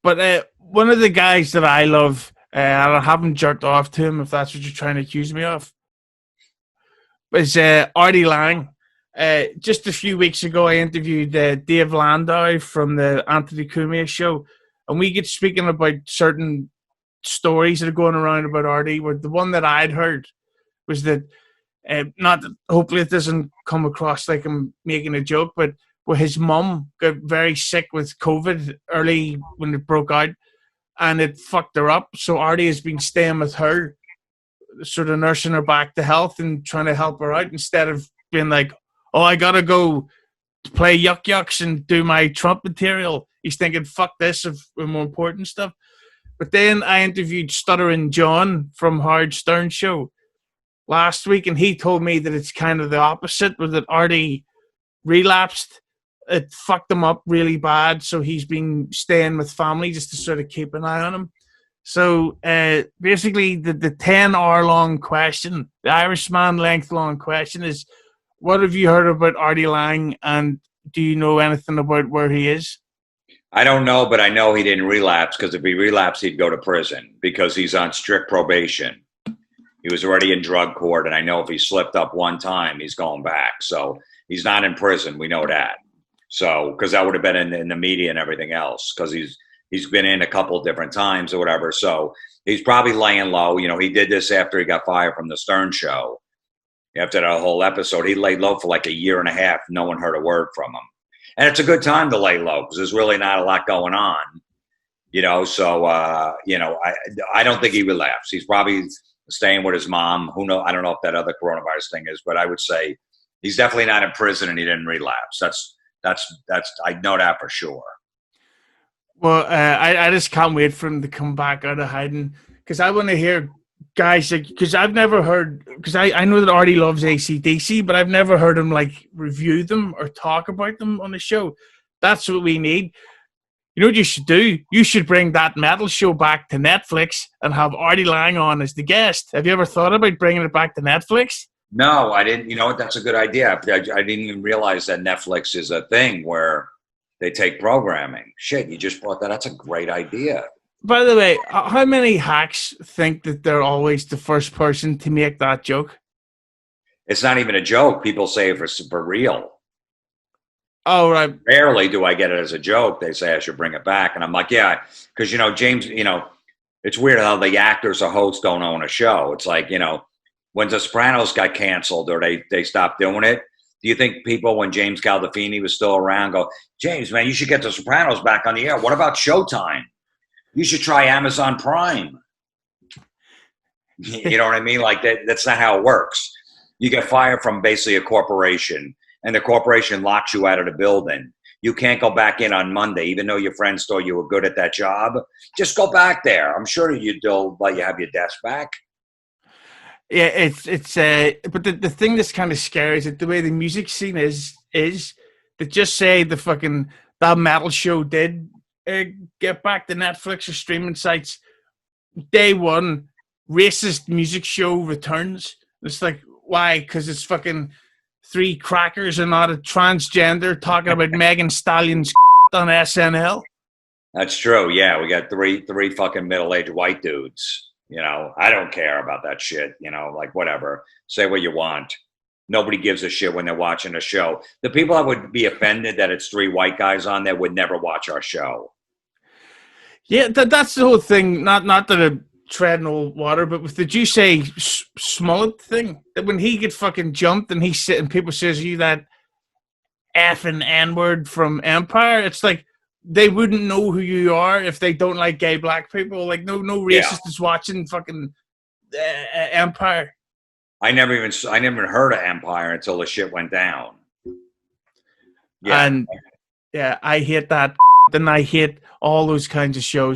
But one of the guys that I love, and I haven't jerked off to him, if that's what you're trying to accuse me of, is Artie Lange. Just a few weeks ago, I interviewed Dave Landau from the Anthony Cumia show, and we get speaking about certain stories that are going around about Artie. Where the one that I'd heard was that, not that, hopefully it doesn't come across like I'm making a joke, but where his mum got very sick with COVID early when it broke out, and it fucked her up. So Artie has been staying with her, sort of nursing her back to health and trying to help her out instead of being like, oh, I gotta go play yuck yucks and do my Trump material. He's thinking, fuck this, of more important stuff. But then I interviewed Stuttering John from Howard Stern show last week, and he told me that it's kind of the opposite, where that Artie relapsed. It fucked him up really bad, so he's been staying with family just to sort of keep an eye on him. So basically, the 10-hour long question, the Irishman length long question is, what have you heard about Artie Lange, and do you know anything about where he is? I don't know, but I know he didn't relapse, because if he relapsed, he'd go to prison because he's on strict probation. He was already in drug court, and I know if he slipped up one time, he's going back. So he's not in prison. We know that. So, because that would have been in the media and everything else, because he's been in a couple of different times or whatever. So he's probably laying low. You know, he did this after he got fired from the Stern show. After that whole episode, he laid low for like a year and a half. No one heard a word from him. And it's a good time to lay low because there's really not a lot going on, you know. So, I don't think he relapsed. He's probably staying with his mom. Who knows? I don't know if that other coronavirus thing is, but I would say he's definitely not in prison and he didn't relapse. That's I know that for sure. Well, I just can't wait for him to come back out of hiding, because I want to hear guys, like, because I've never heard, because I know that Artie loves AC/DC, but I've never heard him like review them or talk about them on the show. That's what we need. You know what you should do? You should bring that metal show back to Netflix and have Artie Lange on as the guest. Have you ever thought about bringing it back to Netflix? No, I didn't. You know what? That's a good idea. I didn't even realize that Netflix is a thing where they take programming. Shit, you just brought that. That's a great idea. By the way, how many hacks think that they're always the first person to make that joke? It's not even a joke. People say it for real. Oh, right. Rarely do I get it as a joke. They say I should bring it back. And I'm like, yeah, because, James, it's weird how the actors or hosts don't own a show. It's like, when The Sopranos got canceled or they stopped doing it, do you think people, when James Gandolfini was still around, go, James, man, you should get The Sopranos back on the air. What about Showtime? You should try Amazon Prime. You know what I mean? Like that's not how it works. You get fired from basically a corporation, and the corporation locks you out of the building. You can't go back in on Monday, even though your friends thought you were good at that job. Just go back there. I'm sure you'll let you have your desk back. Yeah, it's but the thing that's kind of scary is that the way the music scene is that, just say that metal show did get back to Netflix or streaming sites, day one, racist music show returns. It's like, why? Because it's fucking three crackers and not a transgender talking about Megan Stallion's on SNL. That's true. Yeah, we got three fucking middle-aged white dudes. I don't care about that shit. Like whatever. Say what you want. Nobody gives a shit when they're watching a show. The people that would be offended that it's three white guys on there would never watch our show. Yeah, that's the whole thing. Not that I'm treading old water, but with the Juicy Smollett thing, that when he get fucking jumped and he's sitting, people says, you that effing N-word from Empire, it's like they wouldn't know who you are if they don't like gay black people. Like no racist is watching fucking Empire. I never even heard of Empire until the shit went down. Yeah. And yeah, I hate that. And I hate all those kinds of shows.